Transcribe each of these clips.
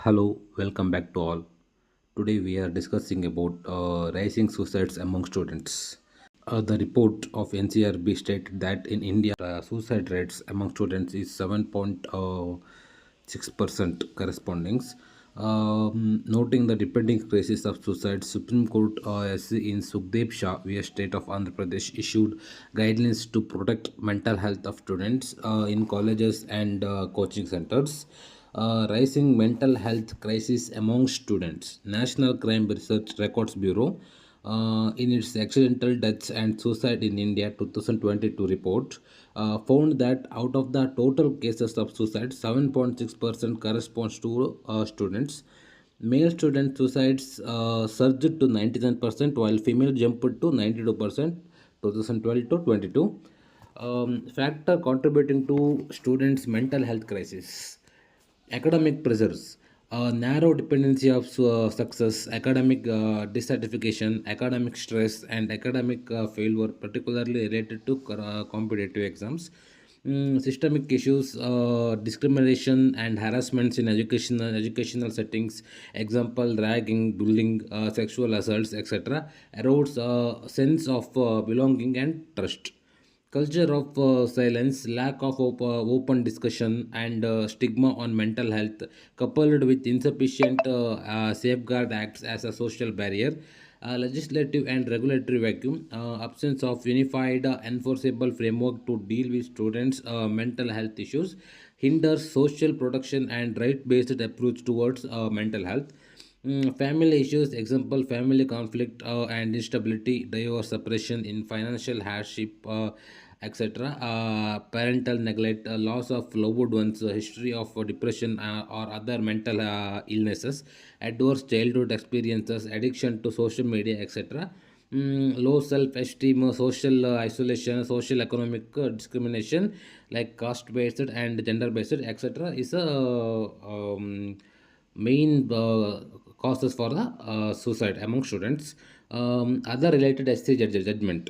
Hello, welcome back to all. Today we are discussing about rising suicides among students. The report of NCRB stated that in India, suicide rates among students is 7.6% correspondings. Noting the repeating cases of suicide, Supreme Court SC in Sukhdev Shah, via State of Andhra Pradesh, issued guidelines to protect mental health of students in colleges and coaching centers. Rising mental health crisis among students. National Crime Research Records Bureau, in its Accidental Deaths and Suicide in India 2022 report, found that out of the total cases of suicide, 7.6% corresponds to students. Male student suicides surged to 99%, while female jumped to 92% 2012 to 22. Factor contributing to students' mental health crisis. Academic pressures, narrow dependency of success, academic dissatisfaction, academic stress, and academic failure, particularly related to competitive exams. Systemic issues, discrimination and harassments in educational settings, example ragging, bullying, sexual assaults, etc., erodes sense of belonging and trust. Culture of silence, lack of open discussion, and stigma on mental health, coupled with insufficient safeguard acts as a social barrier, legislative and regulatory vacuum, absence of unified enforceable framework to deal with students' mental health issues, hinders social protection and right-based approach towards mental health. Family issues, example family conflict and instability, divorce, separation, in financial hardship, etc. Parental neglect, loss of loved ones, history of depression or other mental illnesses, adverse childhood experiences, addiction to social media, etc. Low self-esteem, social isolation, social economic discrimination like caste-based and gender-based, etc. is a main causes for the suicide among students. Other related SC judgment.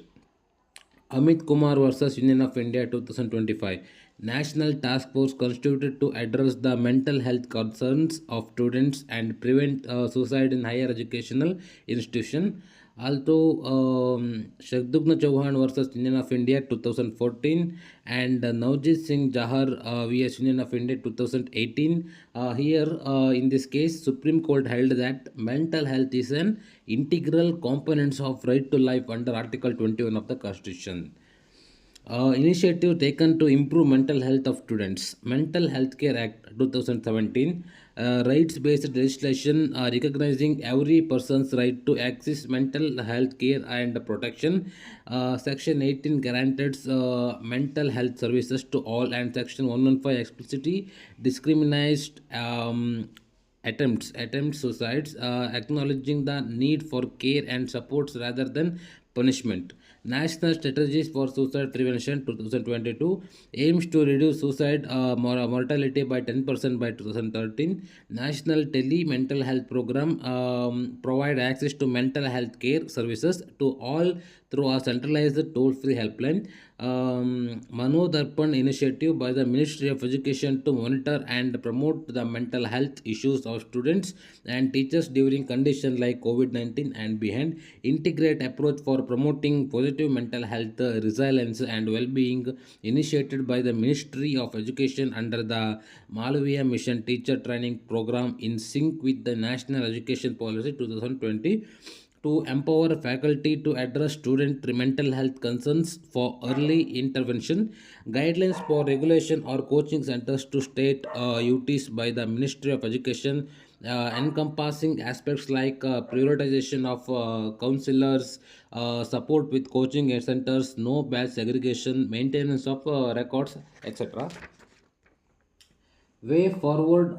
Amit Kumar versus Union of India 2025. National Task Force constituted to address the mental health concerns of students and prevent suicide in higher educational institution. Although Shagdugna Chauhan versus Union of India 2014 and Navjit Singh Jahar vs Union of India 2018. Here, in this case, Supreme Court held that mental health is an integral component of right to life under Article 21 of the Constitution. Initiative taken to improve mental health of students. Mental Health Care Act 2017, rights-based legislation recognizing every person's right to access mental health care and protection. Section 18 granted mental health services to all, and Section 115 explicitly discriminates attempts suicides, acknowledging the need for care and supports rather than punishment. National Strategies for Suicide Prevention 2022 aims to reduce suicide mortality by 10% by 2013. National Tele Mental Health Program provide access to mental health care services to all through a centralized toll-free helpline. Mano Darpan initiative by the Ministry of Education to monitor and promote the mental health issues of students and teachers during conditions like COVID-19 and behind. Integrate approach for promoting positive mental health, resilience, and well-being initiated by the Ministry of Education under the Malavia Mission Teacher Training Program in sync with the National Education Policy 2020 to empower faculty to address student mental health concerns for early intervention, guidelines for regulation or coaching centers to state UTs by the Ministry of Education, encompassing aspects like prioritization of counselors, support with coaching centers, no batch segregation, maintenance of records, etc. Way forward,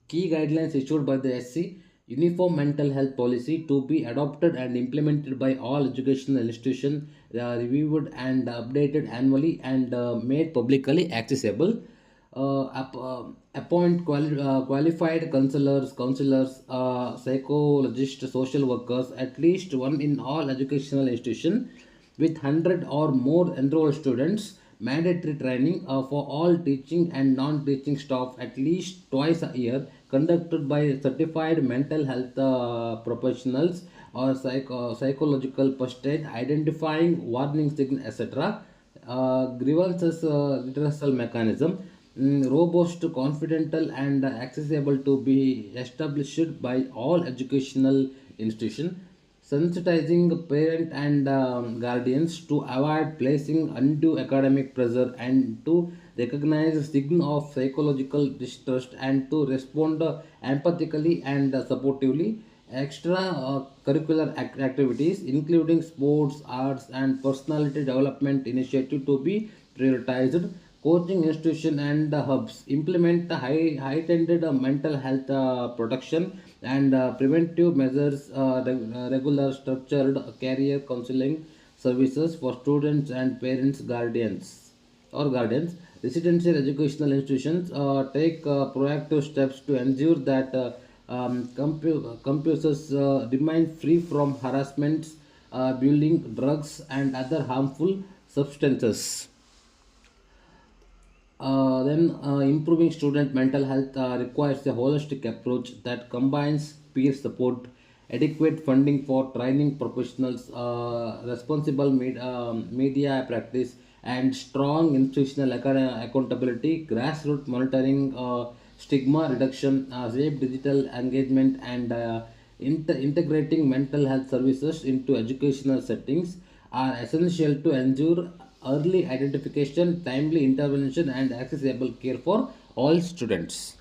key guidelines issued by the SC, uniform mental health policy to be adopted and implemented by all educational institutions, reviewed and updated annually and made publicly accessible. Appoint qualified counselors, psychologists, social workers, at least one in all educational institutions with 100 or more enrolled students. mandatory training for all teaching and non-teaching staff at least twice a year, conducted by certified mental health professionals or psychological first aid, identifying warning signals, etc. Grievances redressal mechanism, robust, confidential, and accessible to be established by all educational institutions, sensitizing parent and guardians to avoid placing undue academic pressure and to recognize sign of psychological distrust and to respond empathically and supportively. Extra curricular activities including sports, arts, and personality development initiative to be prioritized. Coaching institution and hubs implement the heightened mental health protection and preventive measures, regular structured career counseling services for students and parents, guardians or guardians. Residential educational institutions take proactive steps to ensure that computers remain free from harassments, bullying, drugs, and other harmful substances. Improving student mental health requires a holistic approach that combines peer support, adequate funding for training professionals, responsible media practice, and strong institutional accountability, grassroots monitoring, stigma reduction, safe digital engagement, and integrating mental health services into educational settings are essential to ensure early identification, timely intervention, and accessible care for all students.